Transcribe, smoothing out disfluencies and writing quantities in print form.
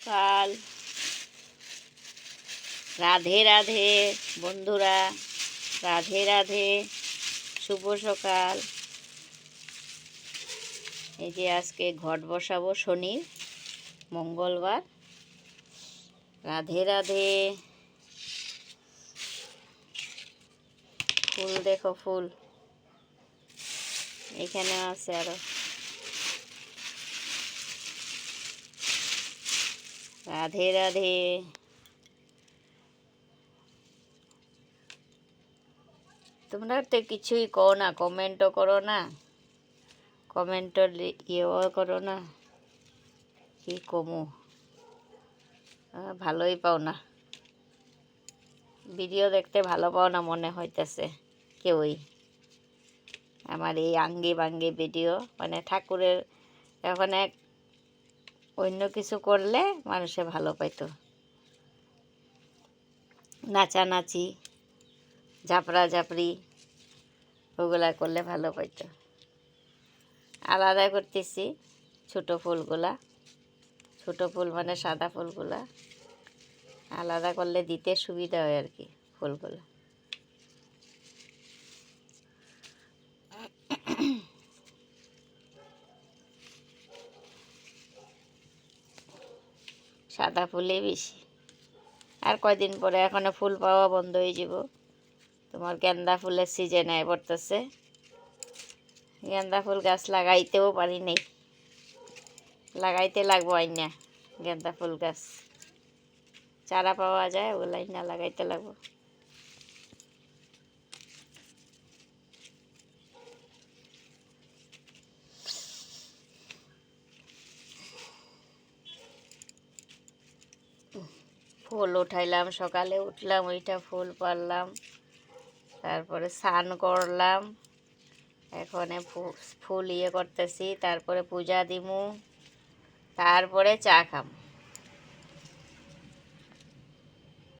সকাল। রাধে রাধে বন্ধুরা, রাধে রাধে, শুভ সকাল। এই যে আজকে ঘট বসাবো, শনি মঙ্গলবার। রাধে রাধে। ফুল দেখো, ফুল এখানে আছে আরো। রাধে রাধে। তোমরা তো কিছুই কও না, কমেন্টও করো না, কমেন্টও ইয়েও করো না, কি কমু, ভালোই পাও না, ভিডিও দেখতে ভালো পাও না মনে হইতেছে কেউই। আমার এই আঙ্গি বাঙ্গি ভিডিও, মানে ঠাকুরের এখন এক অন্য কিছু করলে মানুষে ভালো পাইতো, নাচানাচি, ঝাপড়া ঝাপড়ি, ওগুলা করলে ভালো পাইতো। আলাদা করতেছি ছোট ফুলগুলা, ছোট ফুল মানে সাদা ফুলগুলা আলাদা করলে দিতে সুবিধা হয় আর কি। ফুলগুলো সাদা ফুলই বেশি। আর কয়দিন পরে এখনো ফুল পাওয়া বন্ধ হয়ে যাব। তোমার গেন্দা ফুলের সিজন আয় পড়তেছে। গেন্দা ফুল গাছ লাগাইতেও পারি নাই, লাগাইতে লাগবো আইনা। গেন্দা ফুল গাছ চারা পাওয়া যায়, ওগুলাই না লাগাইতে লাগবো। ফুল উঠাইলাম, সকালে উঠলাম, ওইটা ফুল পারলাম, তারপরে স্নান করলাম, এখন ফুল ইয়ে করতেছি, তারপরে পূজা দিমু, তারপরে চা খাম।